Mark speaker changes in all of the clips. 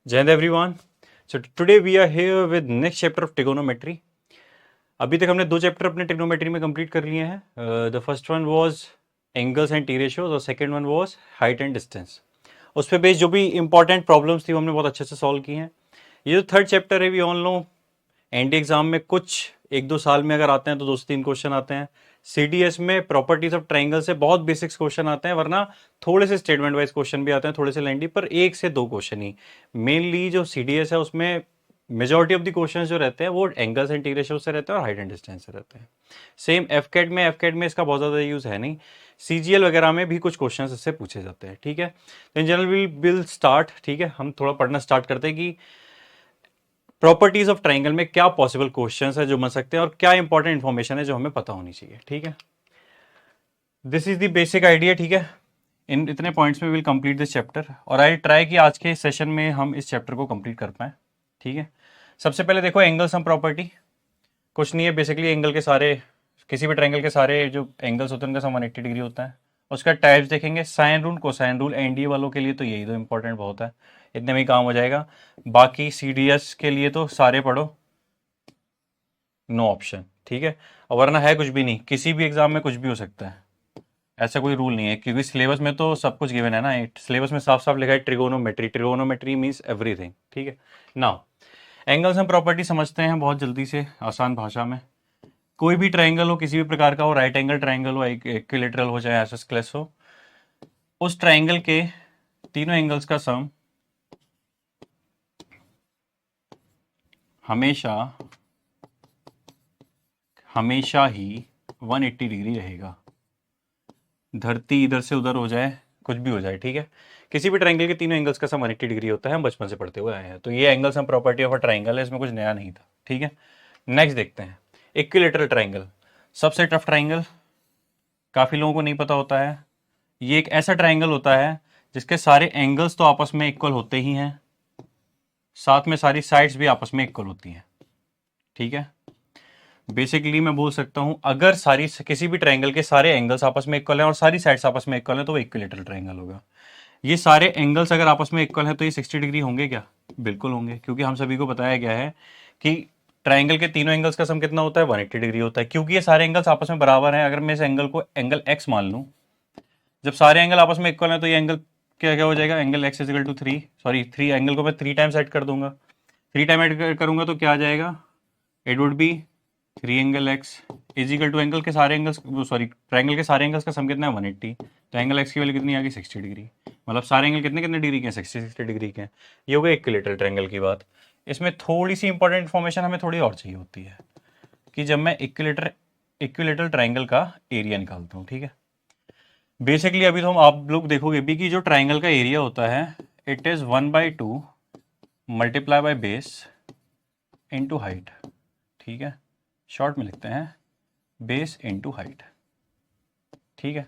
Speaker 1: जय हिंद everyone. So today we are here with next chapter of trigonometry. अभी तक हमने दो चैप्टर अपने ट्रिगोनोमेट्री में कंप्लीट कर लिए हैं। The first one was angles and T ratios और second one was height and distance. उस पर बेस्ड जो भी इंपॉर्टेंट प्रॉब्लम्स थी वो हमने बहुत अच्छे से सॉल्व की हैं। ये जो थर्ड चैप्टर है we all know NDA exam में कुछ एक दो साल में अगर आते हैं तो 2 से 3 क्वेश्चन आते हैं। सीडीएस में प्रॉपर्टीज ऑफ ट्राइंगल से बहुत बेसिक्स क्वेश्चन आते हैं, वरना थोड़े से स्टेटमेंट वाइज क्वेश्चन भी आते हैं, थोड़े से लेंडी, पर 1 से 2 क्वेश्चन ही। मेनली जो सीडीएस है उसमें मेजोरिटी ऑफ द क्वेश्चन जो रहते हैं वो एंगल्स एंड टी रेशियो से रहते हैं और हाइट एंड डिस्टेंस से रहते हैं। सेम एफकेट में इसका बहुत ज़्यादा यूज़ है नहीं। सीजीएल वगैरह में भी कुछ क्वेश्चन इससे पूछे जाते हैं। ठीक है, तो इन जनरल विल स्टार्ट। ठीक है, हम थोड़ा पढ़ना स्टार्ट करते हैं कि प्रॉपर्टीज ऑफ ट्राइंगल में क्या पॉसिबल क्वेश्चंस है जो बन सकते हैं और क्या इंपॉर्टेंट इंफॉर्मेशन है जो हमें पता होनी चाहिए। ठीक है, this is the basic idea. ठीक है, इन इतने पॉइंट्स में विल कंप्लीट दिस चैप्टर और आई ट्राई कि आज के सेशन में हम इस चैप्टर को कंप्लीट कर पाएं। ठीक है, सबसे पहले देखो एंगल सम प्रॉपर्टी। कुछ नहीं है, बेसिकली एंगल के सारे, किसी भी ट्राइंगल के सारे जो एंगल्स होते हैं उनका सम 180 डिग्री होता है। उसका टाइप्स देखेंगे, sine rule, cosine rule. NDA वालों के लिए तो यही दो इंपॉर्टेंट बहुत है, इतने में ही काम हो जाएगा। बाकी सीडीएस के लिए तो सारे पढ़ो, नो ऑप्शन। ठीक है, और वरना है कुछ भी नहीं, किसी भी एग्जाम में कुछ भी हो सकता है, ऐसा कोई रूल नहीं है, क्योंकि सिलेबस में तो सब कुछ गिवन है ना। सिलेबस में साफ साफ लिखा है ट्रिगोनोमेट्री। Trigonometry means everything. ठीक है, नाउ एंगल्स हम प्रॉपर्टी समझते हैं बहुत जल्दी से आसान भाषा में। कोई भी ट्राइंगल हो, किसी भी प्रकार का हो, राइट एंगल ट्राइंगल हो, इक्विलैटरल हो, चाहे आइसोस्केलेस हो, उस ट्राइंगल के तीनों एंगल्स का सम हमेशा हमेशा ही 180 डिग्री रहेगा। धरती इधर से उधर हो जाए, कुछ भी हो जाए, ठीक है, किसी भी ट्राइंगल के तीनों एंगल्स का सम 180 डिग्री होता है। हम बचपन से पढ़ते हुए आए हैं, तो ये angle sum property of a triangle है, इसमें कुछ नया नहीं था। ठीक है, नेक्स्ट देखते हैं इक्विलैटरल ट्राइंगल। सबसे टफ ट्राइंगल, काफी लोगों को नहीं पता होता है। ये एक ऐसा ट्राइंगल होता है जिसके सारे एंगल्स तो आपस में इक्वल होते ही हैं, साथ में सारी साइड्स भी आपस में इक्वल होती हैं। ठीक है, बेसिकली मैं बोल सकता हूं अगर सारी किसी भी ट्राइंगल के सारे एंगल्स आपस में इक्वल हैं और सारी साइड्स आपस में इक्वल हैं तो वो इक्विलैटरल ट्राइंगल होगा। ये सारे एंगल्स अगर आपस में इक्वल हैं तो ये 60 डिग्री होंगे क्या? बिल्कुल होंगे, क्योंकि हम सभी को बताया गया है कि ट्राइंगल के तीनों एंगल्स का सम कितना होता है? 180 डिग्री होता है। क्योंकि ये सारे एंगल्स आपस में बराबर हैं, अगर मैं इस एंगल को एंगल एक्स मान लूं, जब सारे एंगल आपस में इक्वल हैं तो ये एंगल क्या क्या हो जाएगा? Angle x is equal to 3, sorry 3, angle को मैं 3 टाइम्स ऐड कर दूंगा। 3 टाइम ऐड करूंगा तो क्या आ जाएगा? It would be 3 angle x is equal to angle के सारे एंगल्स, सॉरी ट्राइंगल के सारे एंगल्स का सम कितना है? 180। तो एंगल एक्स की वैल्यू कितनी आ गई? 60 डिग्री। मतलब सारे एंगल कितने कितने डिग्री के हैं? 60 डिग्री के हैं। ये हो गया इक्विलैटरल ट्राइंगल की बात। इसमें थोड़ी सी इंपॉर्टेंट इन्फॉर्मेशन हमें थोड़ी और चाहिए होती है कि जब मैं इक्विलैटरल ट्राइंगल का एरिया निकालता हूँ, ठीक है, बेसिकली अभी तो हम आप लोग देखोगे भी कि जो ट्राइंगल का एरिया होता है it is 1/2 multiply by base into height. ठीक है, शॉर्ट में लिखते हैं बेस इनटू हाइट। ठीक है,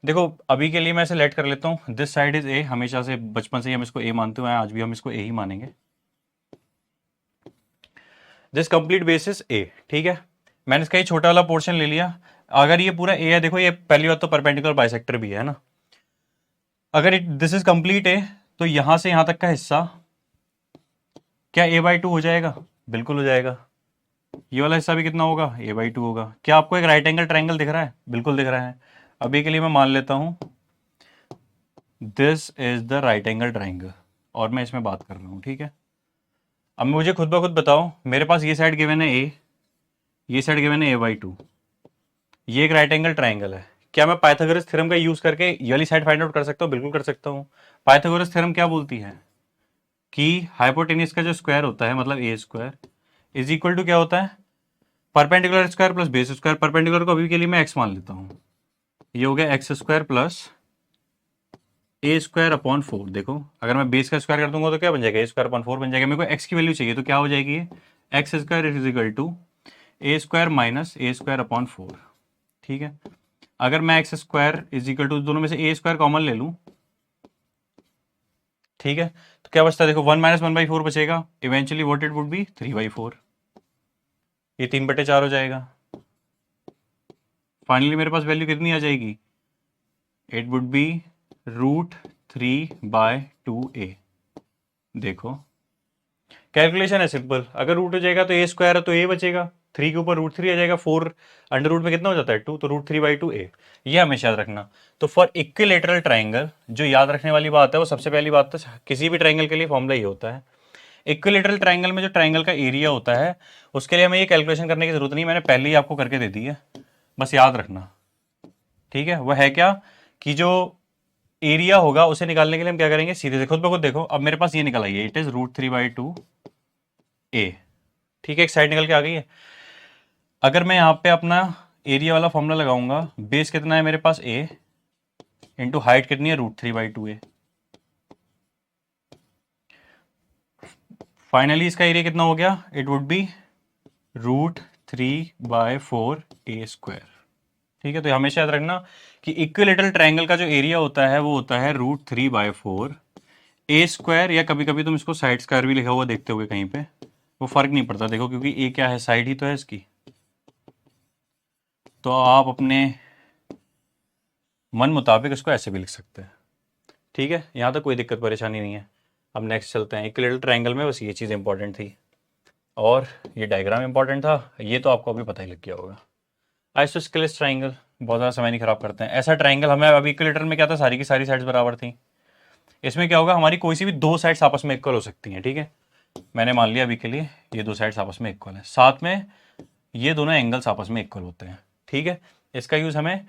Speaker 1: देखो अभी के लिए मैं इसे लेट कर लेता हूँ, दिस साइड इज ए, हमेशा से बचपन से ही हम इसको ए मानते हुए हैं, आज भी हम इसको ए ही मानेंगे। This complete base is a. ठीक है, मैंने इसका ये छोटा वाला पोर्शन ले लिया। अगर ये पूरा ए है, देखो ये पहली बात तो परपेंडिकुलर बाइसेक्टर भी है ना। अगर दिस इज कंप्लीट ए तो यहां से यहां तक का हिस्सा क्या a/2 हो जाएगा? बिल्कुल हो जाएगा। ये वाला हिस्सा भी कितना होगा? a/2 होगा। क्या आपको एक राइट एंगल ट्राइंगल दिख रहा है? बिल्कुल दिख रहा है। अभी के लिए मैं मान लेता हूं this is the right angle triangle और मैं इसमें बात कर रहा हूं। ठीक है, अब मुझे खुद ब खुद बताओ, मेरे पास ये साइड गिवन है a, ये साइड गिवन है a/2, ये एक राइट एंगल ट्राइंगल है। क्या मैं पाइथागोरस थ्योरम का यूज करके ये वाली साइड फाइंड आउट कर सकता हूँ? बिल्कुल कर सकता हूँ। पाइथागोरस थ्योरम क्या बोलती है कि हाइपोटेन्यूज का जो स्क्वायर होता है, मतलब ए स्क्वायर इज इक्वल टू क्या होता है? Perpendicular square plus base square. Perpendicular को अभी के लिए मैं एक्स मान लेता हूँ, ये हो गया x square plus A square upon 4। देखो अगर मैं बेस का स्क्वायर कर दूंगा तो क्या बन जाएगा? ए स्क्वायर अपॉन 4 बन जाएगा। मेरे को एक्स की वैल्यू चाहिए तो क्या हो जाएगी? X square is equal to a square minus A square upon 4। ठीक है, अगर मैं x square is equal to दोनों में से ए स्क्वायर कॉमन ले लूं, ठीक है, तो क्या बचता है? देखो 1 माइनस 1/4 बचेगा। Eventually what it would B 3/4। ये 3/4 हो जाएगा। फाइनली मेरे पास वैल्यू कितनी आ जाएगी? It would B √3/2a। देखो कैलकुलेशन है सिंपल, अगर रूट हो जाएगा तो ए स्क्वायर है तो ए बचेगा, 3 के ऊपर √3 आ जाएगा, 4 अंडर रूट में कितना हो जाता है 2, तो √3/2 ए। ये हमेशा याद रखना। तो फॉर इक्विलेटरल ट्राइंगल जो याद रखने वाली बात है वो सबसे पहली बात तो किसी भी ट्राइंगल के लिए फॉर्मूला ये होता है। इक्विलेटरल ट्राइंगल में जो ट्राइंगल का एरिया होता है उसके लिए हमें ये कैलकुलेशन करने की जरूरत नहीं, मैंने पहले ही आपको करके दे दी है, बस याद रखना। ठीक है, वह है क्या कि जो एरिया होगा उसे निकालने के लिए हम क्या करेंगे, सीधे से खुद ब खुद देखो, अब मेरे पास ये निकल आई है, इट इज √3/2 ए। ठीक है, एक साइड निकल के आ गई है। अगर मैं यहाँ पे अपना एरिया वाला फॉर्मूला लगाऊंगा, बेस कितना है मेरे पास ए, इंटू हाइट कितनी है √3/2 ए। फाइनली इसका एरिया कितना हो गया, it would B √3/4 A square. ठीक है, तो हमेशा याद रखना कि इक्विलेटरल ट्राइंगल का जो एरिया होता है वो होता है √3/4 ए स्क्वायर, या कभी कभी तुम इसको साइड स्क्वायर भी लिखा हुआ देखते होगे कहीं पे, वो फर्क नहीं पड़ता देखो, क्योंकि ए क्या है, साइड ही तो है इसकी। तो आप अपने मन मुताबिक इसको ऐसे भी लिख सकते हैं। ठीक है, यहाँ तक कोई दिक्कत परेशानी नहीं है। अब नेक्स्ट चलते हैं, इक्विलेटरल ट्राइंगल में बस ये चीज़ इंपॉर्टेंट थी और ये डायग्राम इंपॉर्टेंट था, ये तो आपको अभी पता ही लग गया होगा। आइसोस्केलेस ट्राइंगल बहुत ज़्यादा समय नहीं खराब करते हैं। ऐसा ट्राइंगल हमें अभी इक्विलेटरल में क्या था, सारी की सारी साइड्स बराबर थी। इसमें क्या होगा, हमारी कोई सी भी दो साइड्स आपस में इक्वल हो सकती हैं। ठीक है, मैंने मान लिया अभी के लिए ये दो साइड्स आपस में इक्वल है, साथ में ये दोनों एंगल्स आपस में इक्वल होते हैं। ठीक है, इसका यूज़ हमें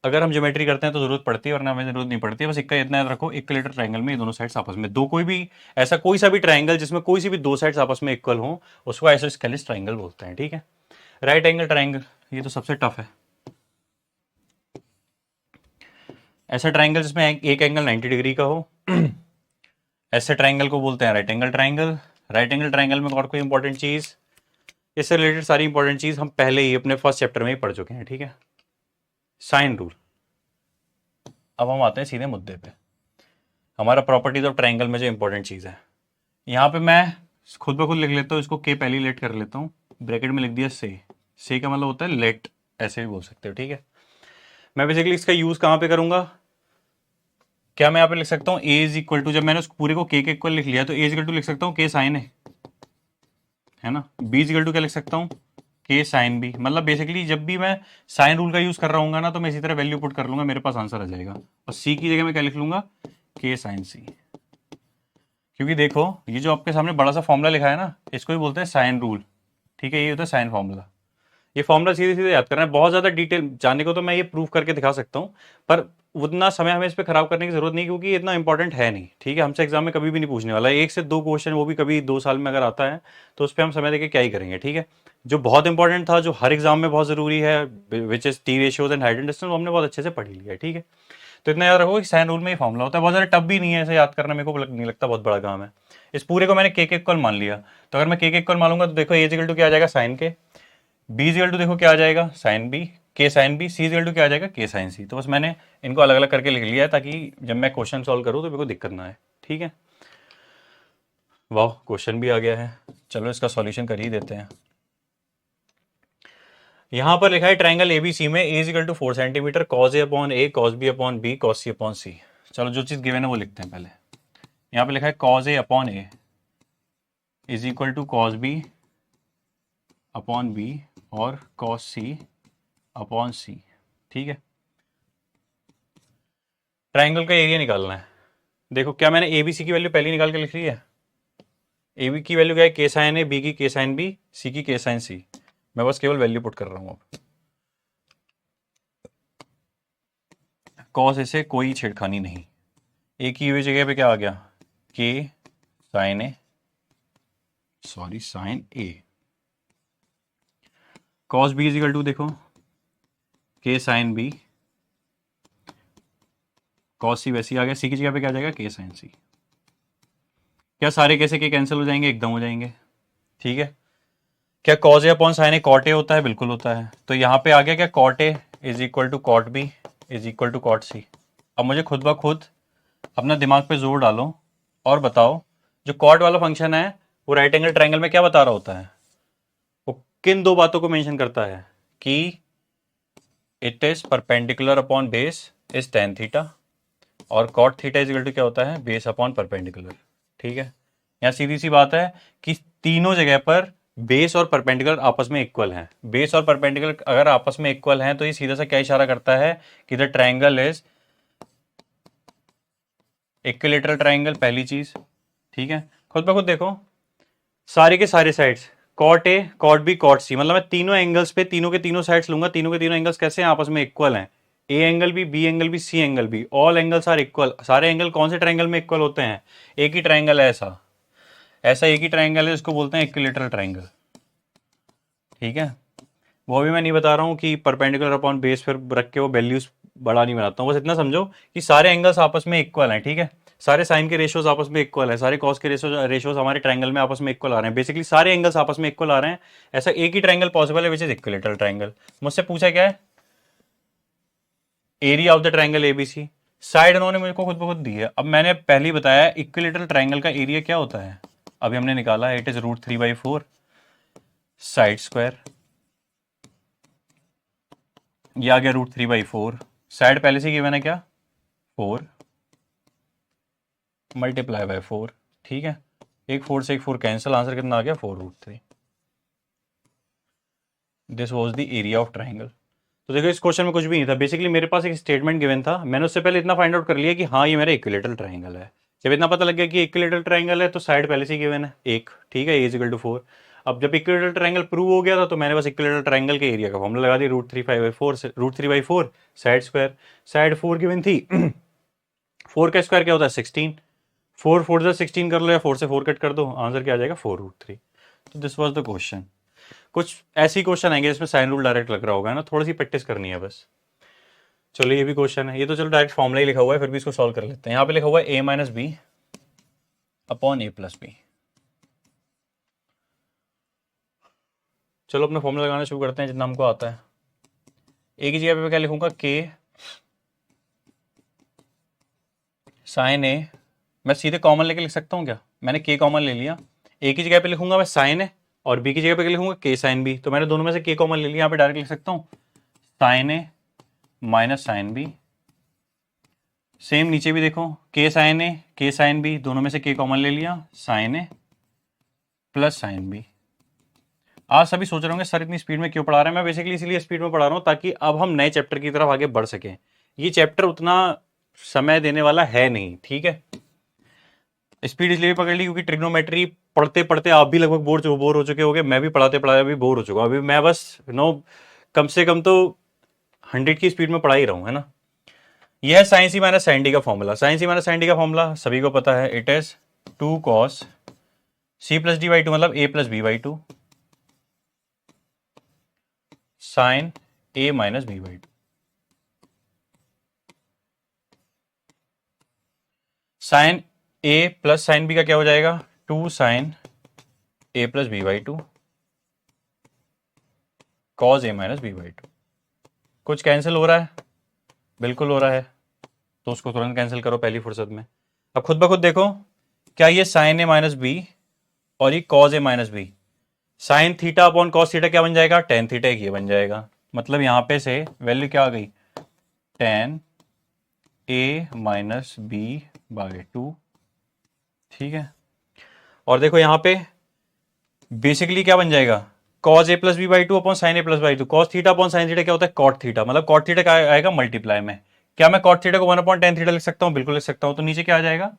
Speaker 1: अगर हम ज्योमेट्री करते हैं तो जरूरत पड़ती है, वरना हमें जरूरत नहीं पड़ती है। बस इतना याद रखो, इक्विलेटरल ट्राइंगल में ये दोनों साइड्स आपस में, दो कोई भी ऐसा कोई सा भी ट्राइंगल जिसमें कोई सी भी दो साइड्स आपस में इक्वल हो उसको आइसोस्केलेस ट्राइंगल बोलते हैं। ठीक है, राइट एंगल ट्राइंगल ये तो सबसे टफ है। ऐसा ट्राइंगल जिसमें एक एंगल 90 डिग्री का हो ऐसे ट्राइंगल को बोलते हैं right angle triangle. Right angle triangle में और कोई इंपॉर्टेंट चीज़, इससे रिलेटेड सारी इंपॉर्टेंट चीज़ हम पहले ही अपने फर्स्ट चैप्टर में ही पढ़ चुके हैं। ठीक है, साइन रूल। अब हम आते हैं सीधे मुद्दे पे, हमारा प्रॉपर्टीज ऑफ ट्राइंगल में जो इंपॉर्टेंट चीज़ है। यहाँ पे मैं खुद ब खुद लिख लेता हूँ, इसको के पहली लेट कर लेता हूँ, ब्रैकेट में लिख दिया से का मतलब होता है लेट, ऐसे भी बोल सकते हो। ठीक है, मैं बेसिकली इसका यूज़ कहाँ पे करूँगा, क्या मैं यहाँ पे लिख सकता हूँ ए इज इक्वल टू, जब मैंने उस पूरे को के इक्वल लिख लिया तो ए इज इक्वल टू लिख सकता हूँ के साइन है ना, बी इज इक्वल टू क्या लिख सकता हूँ के साइन बी। मतलब बेसिकली जब भी मैं साइन रूल का यूज़ कर रहा हूँ ना तो मैं इसी तरह वैल्यू पुट कर लूँगा, मेरे पास आंसर आ जाएगा। और सी की जगह मैं क्या लिख लूँगा, के साइन सी। क्योंकि देखो ये जो आपके सामने बड़ा सा फॉर्मूला लिखा है ना, इसको ही बोलते हैं साइन रूल। ठीक है, ये होता है साइन फॉर्मूला। ये फॉर्मूला सीधे सीधे याद करना है, बहुत ज़्यादा डिटेल जानने को तो मैं ये प्रूव करके दिखा सकता हूँ, पर उतना समय हमें इस पर खराब करने की जरूरत नहीं, क्योंकि ये इतना इंपॉर्टेंट है नहीं। ठीक है, हमसे एग्जाम में कभी भी नहीं पूछने वाला है, 1 से 2 क्वेश्चन, वो भी कभी 2 साल में अगर आता है तो उस पर हम समय देके क्या ही करेंगे। ठीक है, जो बहुत इंपॉर्टेंट था, जो हर एग्जाम में बहुत ज़रूरी है, which is T ratios and height and distance, वो हमने बहुत अच्छे से पढ़ लिया है। ठीक है, तो इतना याद रखो कि साइन रूल में ये फॉर्मूला होता है, बहुत ज़्यादा टफ भी नहीं है ऐसे याद करना, मेरे को नहीं लगता बहुत बड़ा काम है। इस पूरे को मैंने के इक्वल मान लिया, तो अगर मैं के इक्वल मानूंगा तो देखो ए इक्वल टू क्या आ जाएगा साइन के, बी इक्वल टू देखो क्या आ जाएगा साइन बी, के sine B, C equal to क्या आ जाएगा के साइन सी। तो बस मैंने इनको अलग अलग करके लिख लिया है ताकि जब मैं क्वेश्चन सॉल्व करूँ तो मेरे को दिक्कत ना आए। ठीक है, वाह क्वेश्चन भी आ गया है, चलो इसका सॉल्यूशन कर ही देते हैं। यहाँ पर लिखा है ट्राइंगल एबीसी में A equal to 4 centimetre, cos A upon A, cos B upon B, cos C upon C. चलो जो चीज़ गिवन है वो लिखते हैं पहले। यहाँ पे लिखा है cos A upon A is equal to cos B upon B और कॉस सी अपॉन सी। ठीक है, ट्राइंगल का एरिया निकालना है। देखो क्या मैंने ए बी सी की वैल्यू पहले निकाल के लिख ली है, ए बी की वैल्यू क्या है के साइन ए, बी की के साइन बी, सी की के साइन सी। मैं बस केवल वैल्यू पुट कर रहा हूँ अब, कॉस ऐसे कोई छेड़खानी नहीं। ए की हुई जगह पे क्या आ गया, के sine A, sorry sine A. Cos B is equal to देखो के साइन बी, कॉस सी वैसे ही आ गया, सी की जगह पे क्या आ जाएगा के साइन सी। क्या सारे कैसे के कैंसिल हो जाएंगे, एकदम हो जाएंगे। ठीक है, क्या cos A upon sine A cot A होता है, बिल्कुल होता है। तो यहाँ पे आ गया क्या cot A is equal to cot B is equal to cot C. अब मुझे खुद ब खुद अपना दिमाग पे जोर डालो और बताओ जो कॉट वाला फंक्शन है वो राइट एंगल ट्राइंगल में क्या बता रहा होता है, वो किन दो बातों को मेंशन करता है कि it is perpendicular upon base is tan theta, और cot theta is equal to क्या होता है बेस अपॉन परपेंडिकुलर। ठीक है, यहाँ सीधी सी बात है कि तीनों जगह पर बेस और परपेंडिकुलर आपस में इक्वल हैं। बेस और परपेंडिकुलर अगर आपस में इक्वल हैं तो ये सीधा सा क्या इशारा करता है कि the triangle is equilateral triangle, पहली चीज। ठीक है, खुद ब खुद देखो सारे के सारे sides cot A cot B cot C, मतलब मैं तीनों एंगल्स पे तीनों के तीनों साइड्स लूंगा, तीनों के तीनों एंगल्स कैसे हैं, आपस में इक्वल हैं। ए एंगल भी, बी एंगल भी, सी एंगल भी, ऑल एंगल्स आर इक्वल। सारे एंगल कौन से ट्रायंगल में इक्वल होते हैं? एक ही ट्रायंगल है ऐसा, ऐसा एक ही ट्रायंगल है, इसको बोलते हैं इक्विलैटरल ट्रायंगल। ठीक है, वो भी मैं नहीं बता रहा हूँ कि परपेंडिकुलर अपॉन बेस फिर रख के वो वैल्यूज बड़ा नहीं बनाता हूँ, बस इतना समझो कि सारे एंगल्स आपस में इक्वल हैं। ठीक है, सारे साइन के रेशियोज आपस में इक्वल है, सारे कॉस के रेशियोज हमारे ट्रायंगल में आपस में इक्वल आ रहे हैं, बेसिकली सारे एंगल्स आपस में इक्वल आ रहे हैं। ऐसा एक ही ट्रायंगल पॉसिबल है विच इज इक्विलैटरल ट्रायंगल। मुझसे पूछा क्या है? Area of the triangle ABC. Side उन्होंने मुझे खुद ब खुद दी है। अब मैंने पहले ही बताया इक्विलैटरल ट्रायंगल का एरिया क्या होता है, अभी हमने निकाला है, इट इज √3/4 साइड स्क्वायर। ये आ गया √3/4, साइड पहले से गिवन है क्या, 4 मल्टीप्लाई बाय 4। ठीक है, एक 4 से एक 4 कैंसिल, आंसर कितना आ गया, 4√3। This was the area of triangle. तो देखो इस क्वेश्चन में कुछ भी नहीं था, बेसिकली मेरे पास एक स्टेटमेंट गिवन था, मैंने उससे पहले इतना फाइंड आउट कर लिया कि हाँ ये मेरा इक्विलैटरल ट्राइंगल है। जब इतना पता लग गया कि इक्विलैटरल ट्राइंगल है तो साइड पहले से गिवन है एक। ठीक है, A = 4। अब जब इक्विलैटरल ट्राइंगल प्रूव हो गया था तो मैंने बस इक्विलैटरल ट्राइंगल के एरिया का फॉर्मूला लगा दिया, √3/4 साइड स्क्वायर। साइड 4 गिवन थी 4 का स्क्वायर क्या होता है, 16। 4 4 से 16 कर लो या 4 से 4 कट कर दो, आंसर क्या आ जाएगा, 4√3। तो दिस वाज द क्वेश्चन। कुछ ऐसी क्वेश्चन आएंगे जिसमें साइन रूल डायरेक्ट लग रहा होगा ना, थोड़ी सी प्रैक्टिस करनी है बस। चलो ये भी क्वेश्चन है, ये तो चलो डायरेक्ट फॉर्मूला ही लिखा हुआ है, फिर भी इसको सॉल्व कर लेते हैं। यहाँ पे लिखा हुआ है A-B/A+B। चलो अपना फॉर्मूला लगाना शुरू करते हैं जितना हमको आता है। ए की जगह पे क्या लिखूंगा, K साइन ए, मैं सीधे कॉमन लेके लिख सकता हूँ क्या, मैंने K कॉमन ले लिया। ए की जगह पे लिखूंगा मैं साइन ए और बी की जगह पे लिखूंगा K साइन बी, तो मैंने दोनों में से K कॉमन ले लिया, यहाँ पे डायरेक्ट लिख सकता हूँ साइन ए माइनस साइन बी। सेम नीचे भी देखो K साइन ए K साइन बी, दोनों में से K कॉमन ले लिया, साइन ए प्लस साइन बी। आज सभी सोच रहे होंगे सर इतनी स्पीड में क्यों पढ़ा रहे हैं, मैं बेसिकली इसीलिए स्पीड में पढ़ा रहा हूँ ताकि अब हम नए चैप्टर की तरफ आगे बढ़ सकें। ये चैप्टर उतना समय देने वाला है नहीं। ठीक है, स्पीड इसलिए भी पकड़ ली क्योंकि ट्रिग्नोमेट्री पढ़ते पढ़ते आप भी लगभग बोर हो चुके होंगे, मैं भी पढ़ाते पढ़ाते भी बोर हो चुका हूँ। अभी मैं बस कम से कम तो 100 की स्पीड में पढ़ा ही रहा हूँ, है ना। यह है साइन सी माइनस साइन डी का फॉर्मूला। साइन सी माइनस साइन डी का फॉर्मूला सभी को पता है, इट इज 2 cos C+D/2 मतलब A+B/2 sine A minus B/2। Sine A plus sine B का क्या हो जाएगा, 2 sign A+B/2 cos A minus B/2। कुछ कैंसिल हो रहा है, बिल्कुल हो रहा है, तो उसको तुरंत कैंसिल करो पहली फुर्सत में। अब खुद ब खुद देखो, क्या ये साइन A माइनस बी और ये cos A minus B, sine theta upon cos theta क्या बन जाएगा, टेन थीटा, एक ये बन जाएगा। मतलब यहां पे से वैल्यू क्या आ गई, टेन A माइनस B/2। ठीक है, और देखो यहां पे बेसिकली क्या बन जाएगा, cos A+B/2 upon sine A+B/2। cos theta upon sine theta क्या होता है, cot थीटा, मतलब cot थीटा क्या आएगा, मल्टीप्लाई में। क्या मैं cot थीटा को 1/tan थीटा लिख सकता हूं, बिल्कुल लिख सकता हूं। तो नीचे क्या आ जाएगा,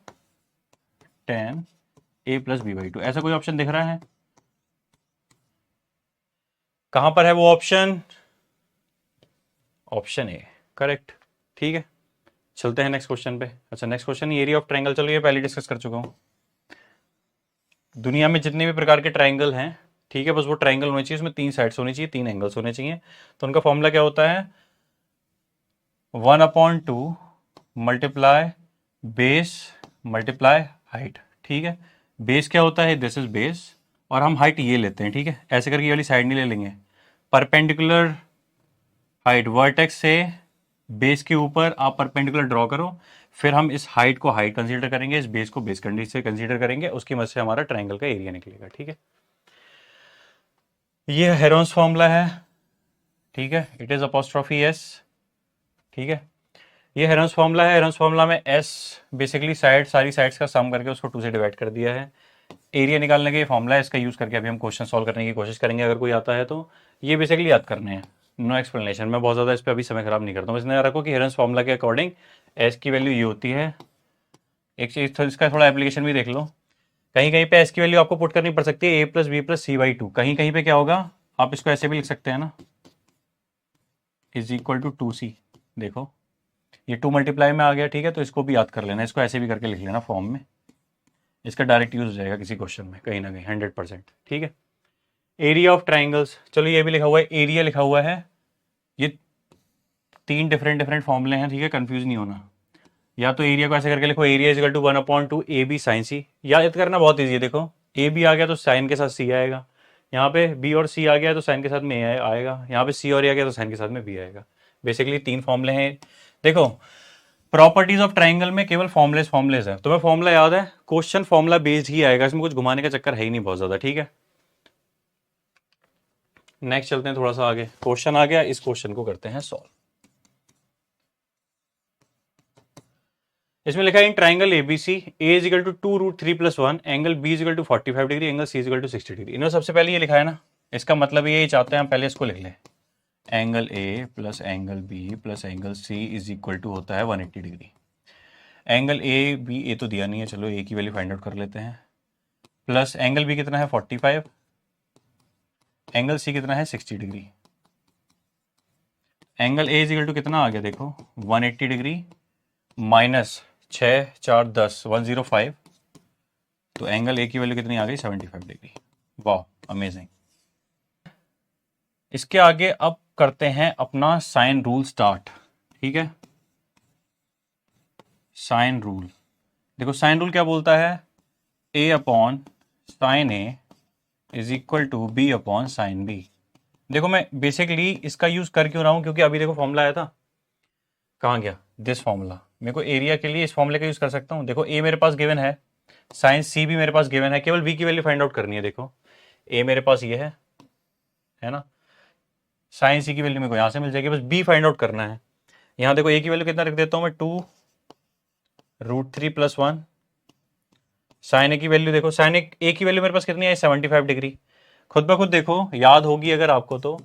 Speaker 1: tan A+B/2। ऐसा कोई ऑप्शन दिख रहा है, कहां पर है वो ऑप्शन, ऑप्शन ए, करेक्ट। ठीक है, चलते हैं नेक्स्ट क्वेश्चन पे। अच्छा next question area of triangle, चलो ये पहले डिस्कस कर चुका हूं। दुनिया में जितने भी प्रकार के ट्रायंगल हैं, ठीक है, बस वो ट्रायंगल होने चाहिए, उसमें 3 साइड्स होनी चाहिए, 3 एंगल्स होने चाहिए। तो उनका फॉर्मूला क्या होता है, 1/2 मल्टीप्लाई बेस मल्टीप्लाई हाइट। ठीक है, बेस क्या होता है, दिस इज बेस, और हम हाइट ये लेते हैं। ठीक है, ऐसे करके ये वाली साइड नहीं ले लेंगे, परपेंडिकुलर हाइट वर्टेक्स से बेस के ऊपर आप परपेंडिकुलर ड्रॉ करो, फिर हम इस हाइट को हाइट कंसीडर करेंगे, इस बेस को बेस से कंसीडर करेंगे, उसकी मदद से हमारा ट्रायंगल का एरिया निकलेगा। ठीक है, ये हेरोन्स फॉर्मूला है। ठीक है, इट इज अपॉस्ट्रोफी एस। ठीक है, ये हेरोन्स फॉर्मूला है। हेरोन्स फॉर्मूला में एस बेसिकली साइड, सारी साइड्स का सम करके उसको 2 से डिवाइड कर दिया है। एरिया निकालने का ये फॉर्मूला है, इसका यूज़ करके अभी हम क्वेश्चन सॉल्व करने की कोशिश करेंगे, अगर कोई आता है तो। ये बेसिकली याद करने हैं, नो एक्सप्लेनेशन। मैं बहुत ज़्यादा इस पर अभी समय खराब नहीं करता हूँ। इसने रखो कि हेरन्स फॉर्मूला के अकॉर्डिंग एस की वैल्यू ये होती है। एक चीज़ तो इसका थोड़ा एप्लीकेशन भी देख लो। कहीं कहीं पे एस की वैल्यू आपको पुट करनी पड़ सकती है a+b+c/2। कहीं कहीं पे क्या होगा, आप इसको ऐसे भी लिख सकते हैं ना, =2c। देखो ये 2 मल्टीप्लाई में आ गया, ठीक है। तो इसको भी याद कर लेना, इसको ऐसे भी करके लिख लेना फॉर्म में। इसका डायरेक्ट यूज हो जाएगा किसी क्वेश्चन में कहीं ना कहीं 100%, ठीक है। एरिया ऑफ ट्राइंगल्स, चलो ये भी लिखा हुआ है, एरिया लिखा हुआ है। ये 3 डिफरेंट फॉर्मूले हैं, ठीक है, कंफ्यूज नहीं होना। या तो एरिया को ऐसे करके लिखो, area is equal to 1/2 AB sine C. याद करना बहुत ईजी है। देखो ए बी आ गया तो साइन के साथ सी आएगा, यहाँ पे बी और सी आ गया तो साइन के साथ में ए आएगा, यहाँ पे सी और ए आ गया तो साइन के साथ में बी आएगा। बेसिकली 3 फॉर्मूले हैं। देखो प्रॉपर्टीज ऑफ ट्राइंगल में केवल फॉर्मुलेज है। तुम्हें फॉर्मूला याद है, क्वेश्चन फॉर्मूला बेस्ड ही आएगा, इसमें कुछ घुमाने का चक्कर है ही नहीं बहुत ज्यादा, ठीक है। नेक्स्ट चलते हैं थोड़ा सा आगे। क्वेश्चन आ गया, इस क्वेश्चन को करते हैं सॉल्व। इसमें लिखा है in triangle ABC A is equal to 2√3+1 angle B is equal to 45 degree angle C is equal to 60 degree. इन्होंने सबसे पहले ये लिखा है ना, इसका मतलब ये चाहते हैं हम पहले इसको लिख लें, angle A plus angle B plus angle C is equal to होता है 180 degree. Angle A B, A तो दिया नहीं है, चलो ए की वैल्यू फाइंड आउट कर लेते हैं। प्लस एंगल बी कितना है 45, एंगल सी कितना है 60 degree. Angle A is equal to कितना आ गया देखो 180 डिग्री माइनस 6 4 10 105, तो एंगल ए की वैल्यू कितनी आ गई 75 डिग्री। वाह अमेजिंग। इसके आगे अब करते हैं अपना साइन रूल स्टार्ट, ठीक है। साइन रूल, देखो साइन रूल क्या बोलता है, a upon sine A is equal to b upon sine B. देखो मैं बेसिकली इसका यूज कर क्यों रहा हूं, क्योंकि अभी देखो फॉर्मूला आया था, कहाँ गया दिस फॉर्मूला। मेरे को एरिया के लिए इस फॉर्मूले का यूज कर सकता हूँ। देखो a मेरे पास गिवन है, साइन सी भी मेरे पास गिवन है, केवल b की वैल्यू फाइंड आउट करनी है। देखो a मेरे पास ये है ना, साइन सी की वैल्यू मेरे को यहाँ से मिल जाएगी, बस b फाइंड आउट करना है। यहाँ देखो a की वैल्यू कितना रख देता हूँ मैं 2√3+1, साइन ए की वैल्यू देखो, साइन ए की वैल्यू मेरे पास कितनी है 75 डिग्री। खुद ब खुद देखो, याद होगी अगर आपको तो,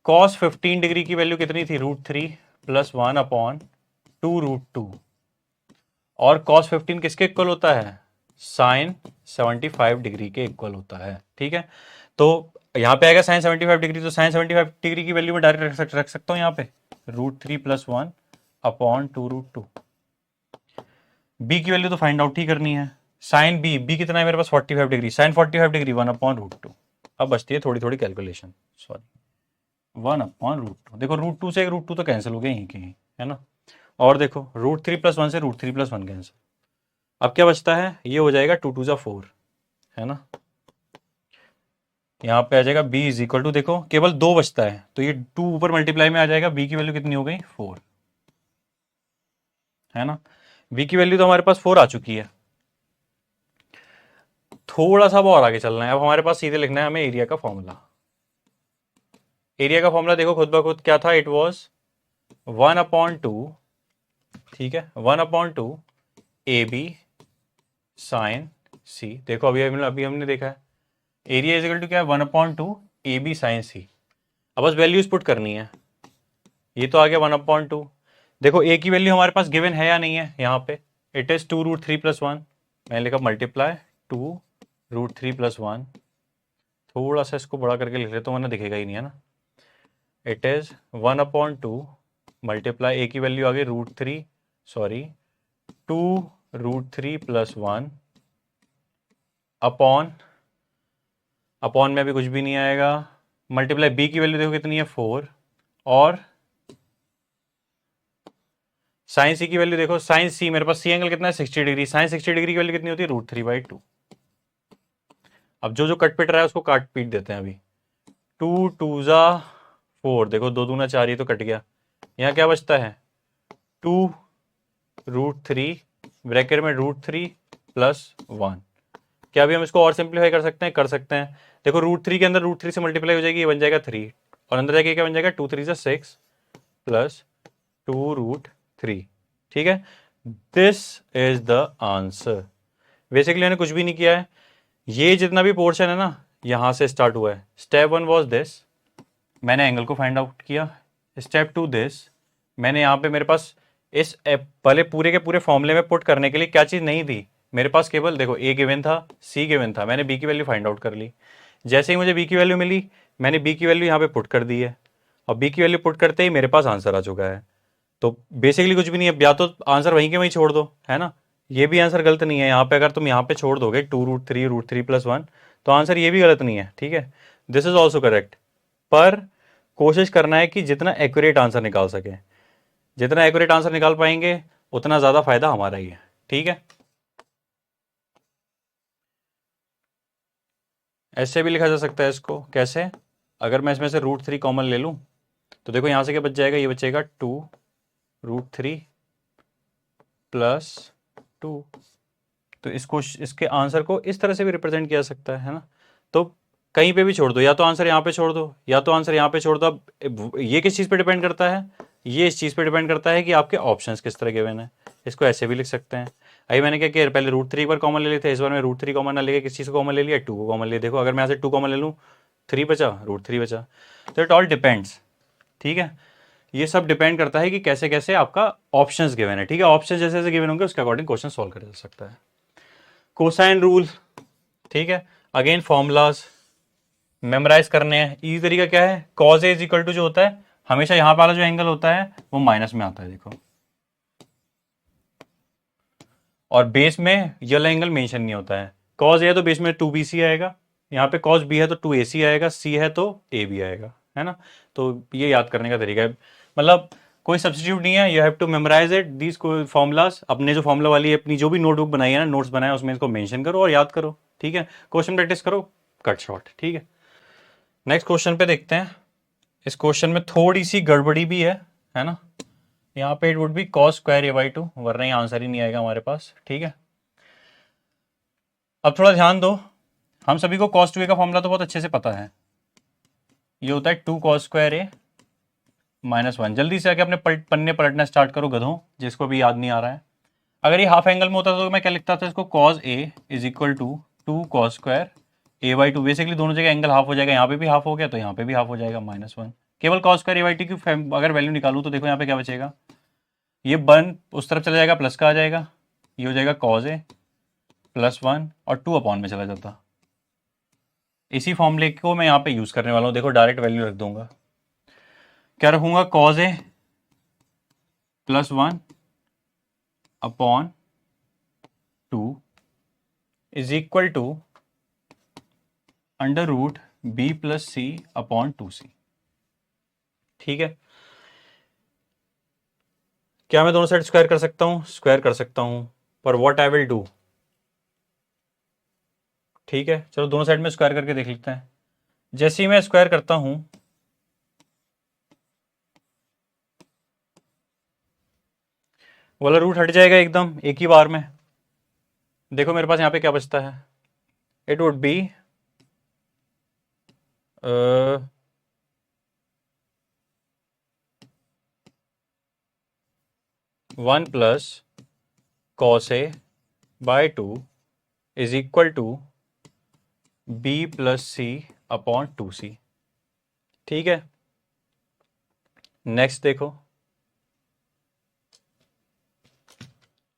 Speaker 1: cos 15 डिग्री की वैल्यू कितनी थी √3+1 अपॉन 2√2, और cos 15 किसके इक्वल होता है, साइन 75 डिग्री के इक्वल होता है, ठीक है। तो यहाँ पे आएगा साइन 75 डिग्री, तो साइन 75 डिग्री की वैल्यू में डायरेक्ट रख सकता हूँ यहाँ पे √3+1 अपॉन 2√2। बी की वैल्यू तो फाइंड आउट ही करनी है, साइन बी कितना है मेरे पास 45 डिग्री, साइन 45 डिग्री 1/√2। अब बचती है थोड़ी थोड़ी कैलकुलेशन, सॉरी 1/√2। देखो √2 से √2 तो कैंसिल हो गया यहीं कहीं, है ना। और देखो √3+1 से √3+1 कैंसिल। अब क्या बचता है, ये हो जाएगा 2 2 4, है ना। यहाँ पे आ जाएगा b इज इक्वल टू, देखो केवल 2 बचता है, तो ये 2 ऊपर मल्टीप्लाई में आ जाएगा, b की वैल्यू कितनी हो गई 4, है ना। b की वैल्यू तो हमारे पास 4 आ चुकी है। थोड़ा सा और आगे चलना है, अब हमारे पास सीधे लिखना है हमें एरिया का फॉर्मूला। एरिया का फॉर्मूला देखो खुद ब खुद क्या था, इट वॉज 1/2, ठीक है, 1/2 AB साइन सी। देखो अभी हमने देखा है एरिया इज इक्वल टू क्या है 1/2 AB साइन सी। अब बस वैल्यूज पुट करनी है, ये तो आ गया 1/2। देखो a की वैल्यू हमारे पास गिवन है या नहीं है, यहाँ पे इट इज 2√3+1, मैंने लिखा मल्टीप्लाई 2√3+1। थोड़ा सा इसको बड़ा करके लिख लेता हूँ, वरना दिखेगा ही नहीं, है ना। इट इज 1/2 मल्टीप्लाई a की वैल्यू आ गई 2√3+1 अपॉन में भी कुछ भी नहीं आएगा, मल्टीप्लाई b की वैल्यू देखो कितनी है 4, और साइन सी की वैल्यू देखो, साइन सी मेरे पास सी एंगल कितना है 60 डिग्री, साइन 60 डिग्री की वैल्यू कितनी होती है √3/2। अब जो जो कट पिट रहा है उसको काट पीट देते हैं अभी। 2 2 4, देखो 2 दूना 4, ये तो कट गया। यहाँ क्या बचता है 2√3 ब्रैकेट में √3+1। क्या अभी हम इसको और सिंप्लीफाई कर सकते हैं, कर सकते हैं। देखो √3 के अंदर √3 से मल्टीप्लाई हो जाएगी, ये बन जाएगा 3, और अंदर जाके क्या बन जाएगा 2 3 6 प्लस 2√3, ठीक है। This is the answer. Basically मैंने कुछ भी नहीं किया है, ये जितना भी पोर्शन है ना यहाँ से स्टार्ट हुआ है। स्टेप 1 वॉज दिस, मैंने एंगल को फाइंड आउट किया। स्टेप 2 दिस, मैंने यहाँ पे मेरे पास इस पहले पूरे के पूरे फॉर्मूले में पुट करने के लिए क्या चीज़ नहीं थी मेरे पास, केवल देखो ए गिवन था, सी गिवन था, मैंने बी की वैल्यू फाइंड आउट कर ली। जैसे ही मुझे बी की वैल्यू मिली मैंने बी की वैल्यू यहाँ पे पुट कर दी है, और बी की वैल्यू पुट करते ही मेरे पास आंसर आ चुका है। तो बेसिकली कुछ भी नहीं है, या तो आंसर वहीं के वहीं छोड़ दो, है ना। ये भी आंसर गलत नहीं है, यहाँ पे अगर तुम यहाँ पे छोड़ दोगे 2√3 √3 + 1 तो आंसर ये भी गलत नहीं है, ठीक है। दिस इज ऑल्सो करेक्ट, पर कोशिश करना है कि जितना एक्यूरेट आंसर निकाल सके, जितना एक्यूरेट आंसर निकाल पाएंगे उतना ज़्यादा फायदा हमारा ही है, ठीक है। ऐसे भी लिखा जा सकता है इसको, कैसे, अगर मैं इसमें से √3 कॉमन ले लूँ तो देखो यहाँ से क्या बच जाएगा, ये बचेगा 2√3 + 2। तो इसको, इसके आंसर को इस तरह से भी रिप्रेजेंट किया जा सकता है ना। तो कहीं पे भी छोड़ दो, या तो आंसर यहाँ पे छोड़ दो या तो आंसर यहाँ पे छोड़ दो। अब ये किस चीज़ पे डिपेंड करता है, ये इस चीज़ पे डिपेंड करता है कि आपके ऑप्शंस किस तरह गिवन है। इसको ऐसे भी लिख सकते हैं। अभी मैंने क्या किया, पहले √3 एक बार कॉमन ले लेते, इस बार मैं √3 कॉमन ना लेके किस चीज़ को कॉमन ले लिया, 2 को कॉमन ले। देखो अगर मैं यहाँ से 2 कॉमन ले लूँ 3 बचा, √3 बचा। तो इट ऑल डिपेंड्स, ठीक है। ये सब डिपेंड करता है कि कैसे कैसे आपका ऑप्शंस गिवन है, ठीक है। ऑप्शन जैसे जैसे गिवन होंगे उसके अकॉर्डिंग क्वेश्चन सॉल्व करा जा सकता है। कोसाइन रूल, ठीक है। अगेन फॉर्मूलाज मेमोराइज करने हैं। इजी तरीका क्या है, cos A is equal to जो होता है हमेशा यहाँ वाला जो एंगल होता है वो माइनस में आता है, देखो। और बेस में ये वाला एंगल मेंशन नहीं होता है। कॉज ए है तो बेस में 2BC आएगा, यहाँ पे कॉज बी है तो 2AC आएगा, सी है तो ए बी आएगा, है ना। तो ये याद करने का तरीका है, मतलब कोई सब्सटीट्यूट नहीं है, you have to memorise it these formulas. अपने जो फॉर्मूला वाली अपनी जो भी नोटबुक बनाई है ना, नोट्स बनाए उसमें इसको मेंशन करो और याद करो, ठीक है। क्वेश्चन प्रैक्टिस करो, कट शॉर्ट, ठीक है। नेक्स्ट क्वेश्चन पे देखते हैं। इस क्वेश्चन में थोड़ी सी गड़बड़ी भी है ना। यहाँ पे it would B cos square a/2, वरना ये आंसर ही नहीं आएगा हमारे पास, ठीक है। अब थोड़ा ध्यान दो, हम सभी को cos 2a का फॉर्मूला तो बहुत अच्छे से पता है, ये होता है 2 cos स्क्वायर a -1। जल्दी से आके अपने पन्ने पलटना स्टार्ट करो गधों, जिसको भी याद नहीं आ रहा है। अगर ये हाफ एंगल में होता तो मैं क्या लिखता था इसको, cos a is equal to 2 cos square a/2। Basically दोनों जगह एंगल हाफ हो जाएगा, यहाँ पे भी हाफ हो गया तो यहाँ पे भी हाफ हो जाएगा, -1। केवल cos स्क्वायर a/2 की अगर वैल्यू निकालूँ तो देखो यहाँ पे क्या बचेगा, ये 1 उस तरफ चला जाएगा, प्लस का आ जाएगा, ये हो जाएगा cos a +1 और 2 अपॉन में चला जाता। इसी फॉर्मूले को मैं यहाँ पे यूज करने वाला हूँ, देखो डायरेक्ट वैल्यू रख दूंगा। क्या रखूंगा, cos a +1 upon 2 is equal to √b + c upon 2c, ठीक है। क्या मैं दोनों साइड स्क्वायर कर सकता हूँ, स्क्वायर कर सकता हूँ, पर व्हाट आई विल डू, ठीक है। चलो दोनों साइड में स्क्वायर करके देख लेते हैं। जैसे ही मैं स्क्वायर करता हूं वाला रूट हट जाएगा एकदम एक ही बार में। देखो मेरे पास यहाँ पे क्या बचता है, it would be 1 + cos a/2 is equal to b + c upon 2c, ठीक है। नेक्स्ट देखो,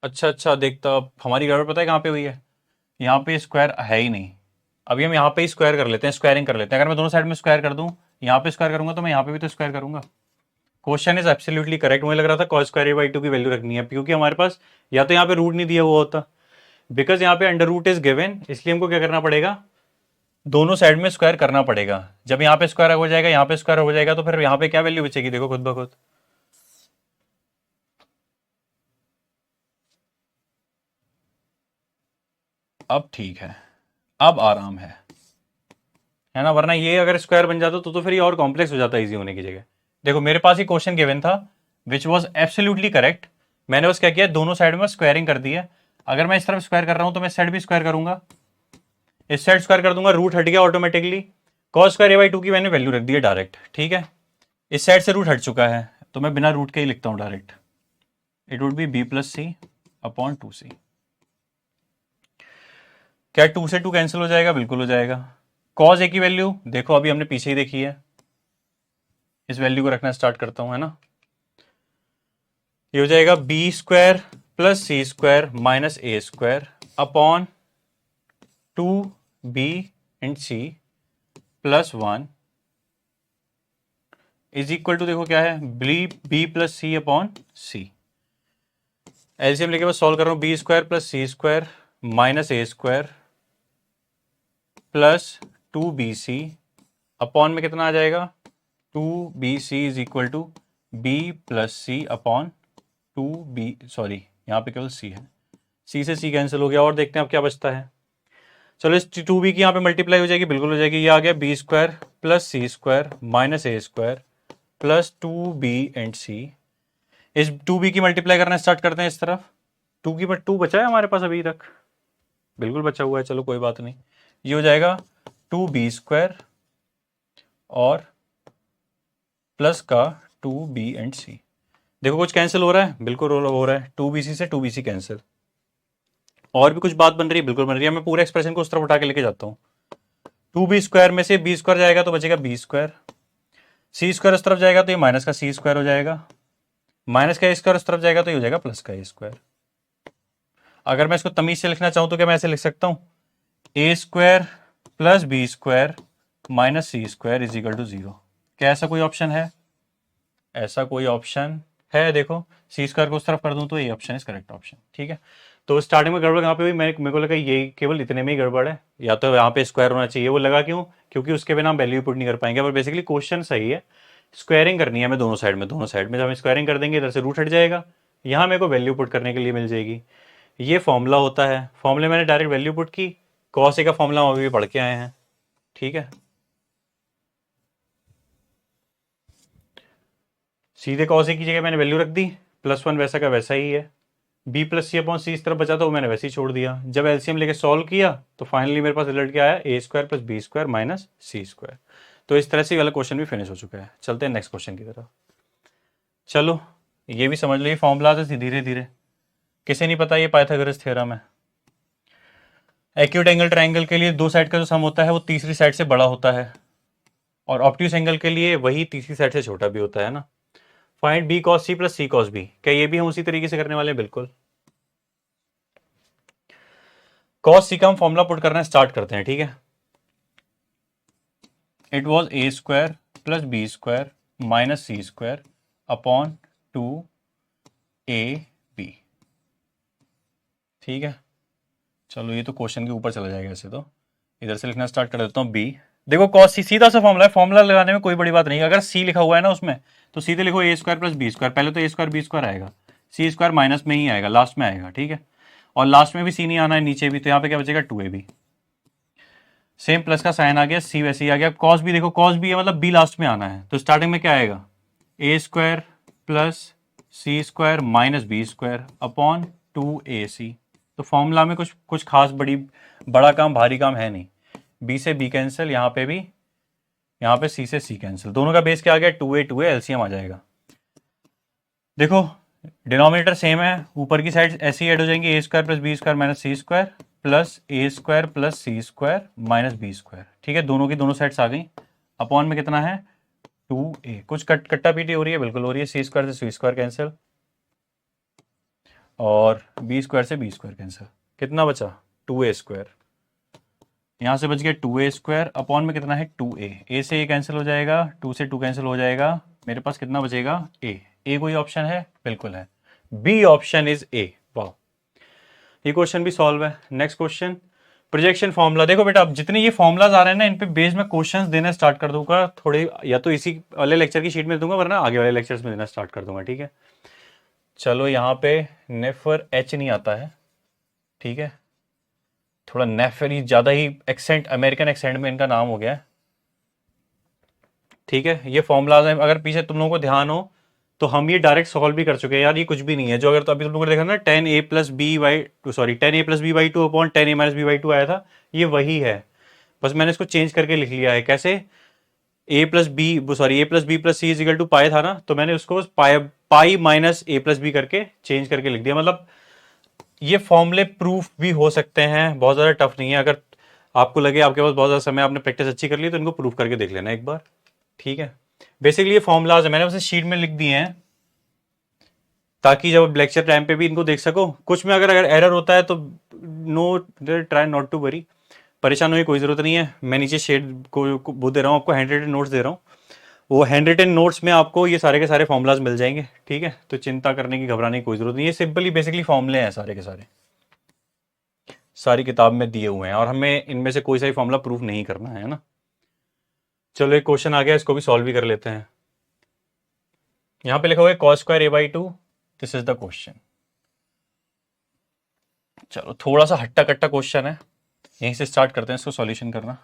Speaker 1: अच्छा देखता, अब हमारी गड़बड़ पता है कहाँ पे हुई है, यहाँ पे स्क्वायर है ही नहीं। अभी हम यहाँ पे ही स्क्वायर कर लेते हैं, स्क्वायरिंग कर लेते हैं। अगर मैं दोनों साइड में स्क्वायर कर दूं, यहाँ पे स्क्वायर करूंगा तो मैं यहाँ पे भी तो स्क्वायर करूंगा। Question is absolutely correct. मुझे लग रहा था cos स्क्वायर a/2 की वैल्यू रखनी है, क्योंकि हमारे पास या तो यहाँ पे रूट नहीं दिया हुआ होता, बिकॉज यहाँ पे अंडर रूट इज गिवन, इसलिए हमको क्या करना पड़ेगा, दोनों साइड में स्क्वायर करना पड़ेगा। जब यहाँ पे स्क्वायर हो जाएगा, यहाँ पे स्क्वायर हो जाएगा, तो फिर यहाँ पे क्या वैल्यू बचेगी, देखो खुद ब खुद। अब ठीक है, अब आराम है ना, वरना ये अगर स्क्वायर बन जाता तो फिर ये और कॉम्प्लेक्स हो जाता इजी होने की जगह। देखो मेरे पास ही क्वेश्चन गिवन था विच वॉज एब्सोल्युटली करेक्ट, मैंने बस क्या किया, दोनों साइड में स्क्वायरिंग कर दी है। अगर मैं इस तरफ स्क्वायर कर रहा हूं तो मैं इस साइड भी स्क्वायर करूंगा, इस साइड स्क्वायर कर दूंगा, रूट हट गया ऑटोमेटिकली। cos स्क्वायर a/2 की मैंने वैल्यू रख दी है डायरेक्ट, ठीक है। इस साइड से रूट हट चुका है तो मैं बिना रूट के ही लिखता हूं direct, it would B b + c upon 2c। क्या 2 से 2 कैंसिल हो जाएगा? बिल्कुल हो जाएगा। कॉज ए की वैल्यू देखो अभी हमने पीछे ही देखी है, इस वैल्यू को रखना स्टार्ट करता हूं, है ना। ये हो जाएगा B square plus C square minus A square upon 2b and C plus 1 is equal to, देखो क्या है, B plus C upon C. LCM लेके बस सॉल्व कर रहा हूं, B square plus C square minus ए स्क्वायर प्लस 2bc अपॉन में कितना आ जाएगा, 2bc is equal to b plus C upon 2b, sorry यहाँ पे केवल c है, c से c कैंसिल हो गया। और देखते हैं अब क्या बचता है। चलो इस 2b की यहाँ पे मल्टीप्लाई हो जाएगी, बिल्कुल हो जाएगी। ये आ गया B square plus C square minus A square plus 2b and c। इस 2b की मल्टीप्लाई करना स्टार्ट करते हैं इस तरफ। 2 की बट 2 बचा है हमारे पास अभी तक, बिल्कुल बचा हुआ है, चलो कोई बात नहीं। ये हो जाएगा 2b स्क्वायर और प्लस का 2b एंड c। देखो कुछ कैंसिल हो रहा है, बिल्कुल हो रहा है, 2bc से 2bc कैंसिल। और भी कुछ बात बन रही है, बिल्कुल बन रही है। मैं पूरे एक्सप्रेशन को उस तरफ उठा के लेके जाता हूँ। 2b स्क्वायर में से b स्क्वायर जाएगा तो बचेगा b स्क्वायर, c स्क्वायर उस तरफ जाएगा तो ये माइनस का c स्क्वायर हो जाएगा, माइनस का a स्क्वायर उस तरफ जाएगा तो ये हो जाएगा प्लस का a स्क्वायर। अगर मैं इसको तमीज से लिखना चाहूँ तो क्या मैं ऐसे लिख सकता हूँ, a square plus b square minus c square is equal to 0। क्या ऐसा कोई ऑप्शन है? ऐसा कोई ऑप्शन है? देखो सी स्क्वायर को उस तरफ कर दूं तो ये ऑप्शन इज करेक्ट ऑप्शन, ठीक है। तो स्टार्टिंग में गड़बड़ यहाँ पे भी मेरे को लगा ये केवल इतने में ही गड़बड़ है, या तो यहाँ पे स्क्वायर होना चाहिए। वो लगा क्यों? क्योंकि उसके बिना हम वैल्यू पुट नहीं कर पाएंगे। पर बेसिकली क्वेश्चन सही है, स्क्वायरिंग करनी है हमें दोनों साइड में। दोनों साइड में जब हम स्क्वायरिंग कर देंगे इधर से रूट हट जाएगा, यहाँ मेरे को वैल्यू पुट करने के लिए मिल जाएगी। ये फॉर्मूला होता है, फॉर्मूले मैंने डायरेक्ट वैल्यू पुट की। कॉस ए का फॉर्मूला हम अभी पढ़ के आए हैं, ठीक है। सीधे कॉस ए की जगह मैंने वैल्यू रख दी, +1 वैसा का वैसा ही है। बी प्लस सी अपॉन सी इस तरफ बचा था, वो मैंने वैसे ही छोड़ दिया। जब एलसीएम लेके सॉल्व किया तो फाइनली मेरे पास रिजल्ट क्या आया, A square plus B square minus C square. तो इस तरह से वाला क्वेश्चन भी फिनिश हो चुका है। चलते हैं नेक्स्ट क्वेश्चन की तरफ। चलो ये भी समझ लो, ये फॉर्मूला है धीरे धीरे, किसे नहीं पता ये पाइथागोरस थ्योरम है। एक्यूट एंगल ट्रायंगल के लिए दो साइड का जो सम होता है वो तीसरी साइड से बड़ा होता है, और ऑब्ट्यूस एंगल के लिए वही तीसरी साइड से छोटा भी होता है ना। Find B cos C plus C cos B, क्या ये भी हम उसी तरीके से करने वाले हैं? बिल्कुल। कॉस सी का हम फॉर्मूला पुट करना स्टार्ट करते हैं, ठीक है। It was A square plus B square minus C square upon 2ab, ठीक है। चलो ये तो क्वेश्चन के ऊपर चला जाएगा, ऐसे तो इधर से लिखना स्टार्ट कर देता हूँ बी। देखो कॉस सी सीधा सा फॉर्मूला है, फॉर्मूला लगाने में कोई बड़ी बात नहीं है। अगर सी लिखा हुआ है ना उसमें तो सीधे लिखो ए स्क्वायर प्लस बी स्क्वायर। पहले तो ए स्क्वायर बी स्क्वायर आएगा, सी स्क्वायर माइनस में ही आएगा, लास्ट में आएगा, ठीक है। और लास्ट में भी सी नहीं आना है, नीचे भी, तो यहाँ पे क्या बचेगा 2ab। सेम प्लस का साइन आ गया, सी वैसे ही आ गया। कॉस भी देखो, कॉस भी है मतलब बी लास्ट में आना है, तो स्टार्टिंग में क्या आएगा, A square plus C square minus B square upon 2ac। तो फॉर्मूला में कुछ खास बड़ा काम भारी काम है नहीं। बी से बी कैंसिल, यहाँ पे भी, यहाँ पे सी से सी कैंसिल, दोनों का बेस क्या आ गया 2a एलसीएम आ जाएगा। देखो डिनोमिनेटर सेम है, ऊपर की साइड ऐसी ऐड हो जाएंगी, A square plus B square minus C square plus A square plus C square minus B square, ठीक है। दोनों की दोनों साइड्स आ गई। अपॉन में कितना है 2a, कुछ कट्टा पीटी हो रही है, बिल्कुल हो रही है। सी स्क्वायर से सी स्क्वायर कैंसिल और बी स्क्वायर से बी स्क्वायर कैंसिल, कितना बचा 2a स्क्वायर, यहाँ से बच गया 2a स्क्वायर अपॉन में कितना है 2a, a से a कैंसिल हो जाएगा, 2 से 2 कैंसिल हो जाएगा, मेरे पास कितना बचेगा a कोई ऑप्शन है? बिल्कुल है, बी ऑप्शन इज a। वाह, ये क्वेश्चन भी सॉल्व है। Next question, projection formula. देखो बेटा अब जितने ये फॉर्मुलाज आ रहे हैं ना, इन पे बेस में क्वेश्चंस देना स्टार्ट कर दूंगा थोड़े, या तो इसी वाले लेक्चर की शीट में दूंगा, वरना आगे वाले लेक्चर्स में देना स्टार्ट कर दूंगा, ठीक है। चलो यहाँ पे नेफर एच नहीं आता है, ठीक है, थोड़ा नेफर ज्यादा ही एक्सेंट, अमेरिकन एक्सेंट में इनका नाम हो गया है, ठीक है। ये फॉर्मुलाज हैं, अगर पीछे तुम लोगों को ध्यान हो तो हम ये डायरेक्ट सॉल्व भी कर चुके हैं यार, ये कुछ भी नहीं है। जो अगर तो अभी तुम लोगों ने देखा ना 10a plus B by two, sorry 10a plus B by two upon 10a minus B by two आया था, ये वही है, बस मैंने इसको चेंज करके लिख लिया है। कैसे? a plus B, sorry a plus B plus C is equal to pi था ना, तो मैंने उसको pi minus a plus B करके चेंज करके लिख दिया। मतलब ये फॉर्मूले प्रूफ भी हो सकते हैं, बहुत ज़्यादा टफ नहीं है। अगर आपको लगे आपके पास बहुत ज़्यादा समय, आपने प्रैक्टिस अच्छी कर ली, तो इनको प्रूफ करके देख लेना एक बार, ठीक है। बेसिकली ये फॉर्मूलाज है, मैंने उसे शीट में लिख दिए हैं ताकि जब लेक्चर टाइम पे भी इनको देख सको। कुछ में अगर एरर होता है तो no, try not to worry, परेशान होने की कोई ज़रूरत नहीं है। मैं नीचे शेड को वो दे रहा हूँ आपको, हैंड रिटन नोट्स दे रहा हूँ, वो हैंड रिटन नोट्स में आपको ये सारे के सारे फॉर्मूलाज मिल जाएंगे, ठीक है। तो चिंता करने की, घबराने की कोई ज़रूरत नहीं है। सिंपली बेसिकली फॉर्मूले हैं सारे के सारे, सारी किताब में दिए हुए हैं, और हमें इनमें से कोई सा भी फॉर्मूला प्रूफ नहीं करना है ना। चलो एक क्वेश्चन आ गया, इसको भी सॉल्व भी कर लेते हैं। यहाँ पे लिखा हुआ है cos square a by 2, this is the question. चलो थोड़ा सा हट्टा कट्टा क्वेश्चन है, यहीं से स्टार्ट करते हैं इसको सॉल्यूशन करना।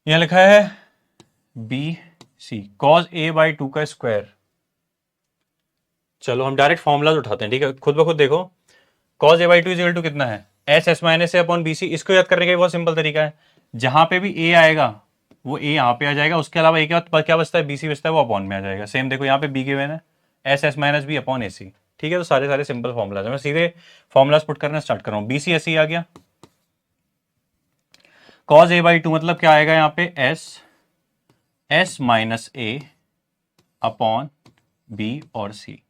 Speaker 1: यहाँ लिखा है B C cos a by 2 का स्क्वायर। चलो हम डायरेक्ट फॉर्मूलाज उठाते हैं, ठीक है। खुद ब खुद देखो, cos a by 2 equal to कितना है, S S minus A upon B C. इसको याद करने का बहुत सिंपल तरीका है, जहां पे भी ए आएगा वो ए यहाँ पे आ जाएगा, उसके अलावा ए के बाद क्या बचता है, बी सी बचता है, वो अपॉन में आ जाएगा। सेम देखो यहाँ पे बी गिवन है, S S minus B upon A C, ठीक है। तो सारे सारे सिंपल फॉर्मुलाज है, मैं सीधे फॉर्मुलाज पुट करना स्टार्ट कर रहा हूँ। बी सी एस सी आ गया, cos a बाई 2 मतलब क्या आएगा यहाँ पे, S S minus A upon B और सी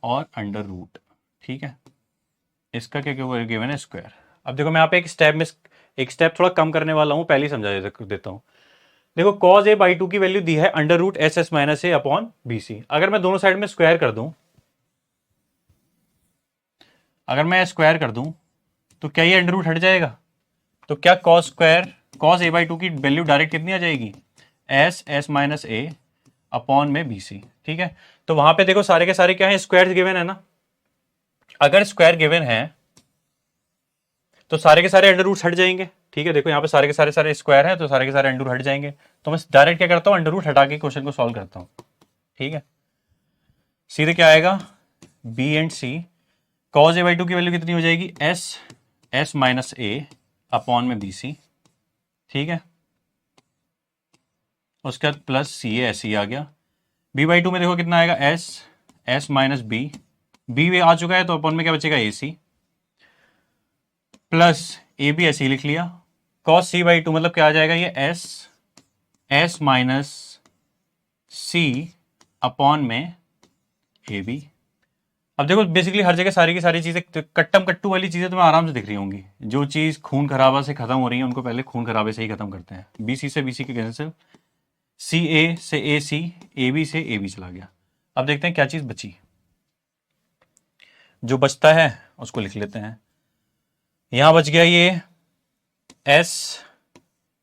Speaker 1: और अंडर रूट, ठीक है। इसका क्या गिवन है, स्क्वायर। अब देखो मैं यहाँ पे एक स्टेप थोड़ा कम करने वाला हूँ, पहले ही समझा देता हूँ। देखो cos a बाई 2 की वैल्यू दी है under root S S minus A upon B C. अगर मैं दोनों साइड में स्क्वायर कर दूं, अगर मैं स्क्वायर कर दूं तो क्या ये अंडर रूट हट जाएगा, तो क्या cos a बाई 2 की वैल्यू डायरेक्ट कितनी आ जाएगी, S S minus A upon में बी सी, ठीक है। तो वहां पे देखो सारे के सारे क्या है, स्क्वायर गिवन है ना। अगर स्क्वायर गिवन है तो सारे के सारे अंडर रूट हट जाएंगे, ठीक है। देखो यहाँ पे सारे के सारे स्क्वायर है, तो सारे के सारे अंडर रूट हट जाएंगे। तो मैं डायरेक्ट क्या करता हूँ, अंडर रूट हटा के क्वेश्चन को सॉल्व करता हूँ, ठीक है। सीधे क्या आएगा, B and C, cos a by 2 की वैल्यू कितनी हो जाएगी, S S minus A upon में बी सी, ठीक है। उसके बाद प्लस सी ए सी आ गया। बी बाई 2 में देखो कितना आएगा, S S minus B, B आ चुका है तो अपॉन में क्या बचेगा, ए सी, प्लस ए बी ऐसे ही लिख लिया। cos c बाई 2 मतलब क्या आ जाएगा, ये एस एस माइनस सी अपॉन में ए बी। अब देखो बेसिकली हर जगह सारी की सारी चीजें कट्टम कट्टू वाली चीजें तुम्हें आराम से दिख रही होंगी। जो चीज खून खराबा से खत्म हो रही है उनको पहले खून खराबे से ही खत्म करते हैं। बी सी से बी सी के कैंसिल, सी ए से ए सी, ए बी से ए बी चला गया। अब देखते हैं क्या चीज बची, जो बचता है उसको लिख लेते हैं। यहां बच गया ये एस,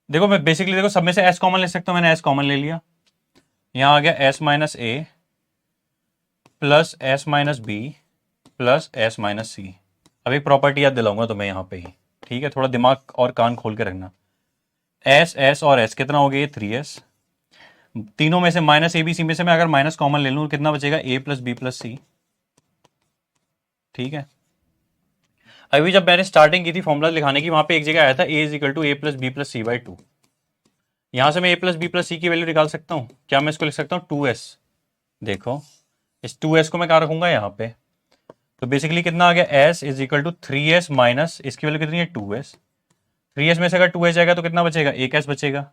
Speaker 1: देखो मैं बेसिकली देखो सब में से एस कॉमन ले सकता हूं, मैंने एस कॉमन ले लिया। यहां आ गया S minus A plus S minus B plus S minus C. अब एक प्रॉपर्टी याद दिलाऊंगा तुम्हें यहाँ पे ही, ठीक है। थोड़ा दिमाग और कान खोल के रखना। एस एस और एस कितना हो गया, 3s। तीनों में से माइनस ए बी सी में से मैं अगर माइनस कॉमन ले लूं कितना बचेगा, ए प्लस बी प्लस सी, ठीक है। अभी जब मैंने स्टार्टिंग की थी फॉर्मूला लिखाने की, वहां पे एक जगह आया था A is equal to A plus B plus C by 2। यहां से मैं A plus B plus C की वैल्यू निकाल सकता हूं। क्या मैं इसको लिख सकता हूं, 2s। देखो इस 2s को मैं कहाँ रखूंगा, यहाँ पे। तो बेसिकली कितना आ गया, s is equal to 3s minus इसकी वैल्यू कितनी है, 2s। 3s में से अगर 2s जाएगा तो कितना बचेगा, एक s बचेगा।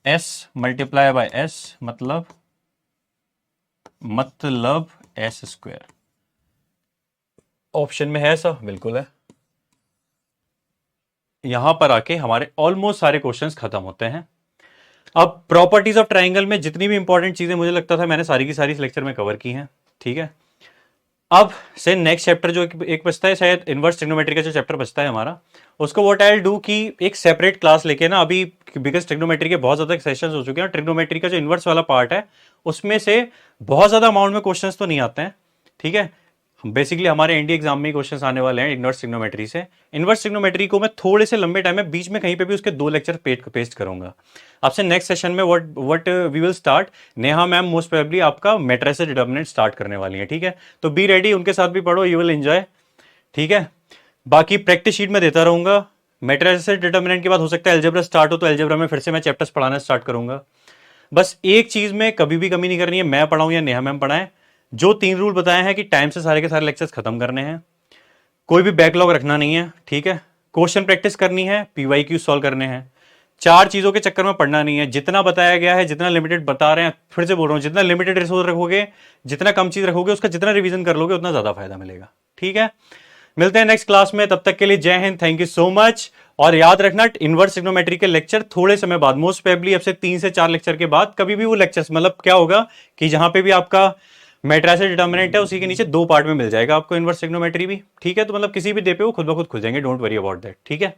Speaker 1: s मल्टीप्लाई बाय s मतलब s स्क्वायर। ऑप्शन में है ऐसा, बिल्कुल है। यहां पर आके हमारे ऑलमोस्ट सारे क्वेश्चंस खत्म होते हैं। अब प्रॉपर्टीज ऑफ ट्राइंगल में जितनी भी इंपॉर्टेंट चीजें मुझे लगता था मैंने सारी की सारी इस लेक्चर में कवर की हैं, ठीक है। अब से नेक्स्ट चैप्टर जो एक बचता है, शायद इनवर्स ट्रिग्नोमेट्री का जो चैप्टर बचता है हमारा, उसको व्हाट आई विल डू कि एक सेपरेट क्लास लेके ना, अभी बिकॉज ट्रिग्नोमेट्री के बहुत ज्यादा सेशंस हो चुके हैं, ट्रिग्नोमेट्री का जो इनवर्स वाला पार्ट है उसमें से बहुत ज्यादा अमाउंट में क्वेश्चंस तो नहीं आते हैं, ठीक है। बेसिकली हमारे एनडीए एग्जाम में क्वेश्चंस आने वाले हैं इनवर्स ट्रिग्नोमेट्री से। इनवर्स ट्रिग्नोमेट्री को मैं थोड़े से लंबे टाइम में बीच में कहीं पे भी उसके 2 लेक्चर पेस्ट करूंगा आपसे। नेक्स्ट सेशन में what we will start, Neha ma'am most probably आपका मैट्रिसेस डिटर्मिनेंट स्टार्ट करने वाली है, ठीक है। तो बी रेडी, उनके साथ भी पढ़ो, यू विल एंजॉय, ठीक है। बाकी प्रैक्टिस शीट में देता रहूंगा। मैट्रिसेस डिटर्मिनेंट के बाद हो सकता है अलजेब्रा स्टार्ट हो, तो अलजेब्रा में फिर से मैं चैप्टर्स पढ़ाना स्टार्ट करूंगा। बस एक चीज में कभी भी कमी नहीं करनी है, मैं पढ़ाऊं या नेहा मैम पढ़ाएं, जो 3 रूल बताए हैं कि टाइम से सारे के सारे लेक्चर्स खत्म करने हैं, कोई भी बैकलॉग रखना नहीं है, ठीक है, क्वेश्चन प्रैक्टिस करनी है, पीवाईक्यू सॉल्व करने हैं, 4 चीजों के चक्कर में पढ़ना नहीं है। जितना बताया गया है, जितना लिमिटेड बता रहे हैं, फिर से बोल रहा हूं, जितना लिमिटेड रिसोर्स रखोगे, जितना कम चीज रखोगे, उसका जितना रिवीजन कर लोगे उतना ज्यादा फायदा मिलेगा। ठीक है, मिलते हैं नेक्स्ट क्लास में, तब तक के लिए जय Hind, thank you so much. और याद रखना, इनवर्स ट्रिग्नोमेट्री के लेक्चर थोड़े समय बाद, मोस्ट प्रोबेबली अब से 3 से 4 लेक्चर के बाद, कभी भी वो लेक्चर्स, मतलब क्या होगा कि जहां पे भी आपका मैट्रिसेस डिटर्मिनेंट है उसी के नीचे 2 पार्ट में मिल जाएगा आपको इनवर्स ट्रिग्नोमेट्री भी। ठीक है, तो मतलब किसी भी डे पे वो खुद ब खुद खुल जाएंगे, डोंट वरी अबाउट दैट। ठीक है,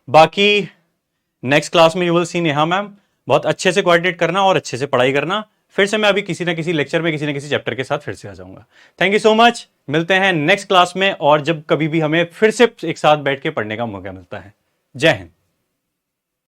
Speaker 1: बाकी नेक्स्ट क्लास में you will see Neha ma'am, बहुत अच्छे से कोऑर्डिनेट करना और अच्छे से पढ़ाई करना। फिर से मैं अभी किसी ना किसी लेक्चर में किसी ना किसी चैप्टर के साथ फिर से आ जाऊंगा। थैंक यू सो मच, मिलते हैं नेक्स्ट क्लास में, और जब कभी भी हमें फिर से एक साथ बैठ के पढ़ने का मौका मिलता है। जय हिंद।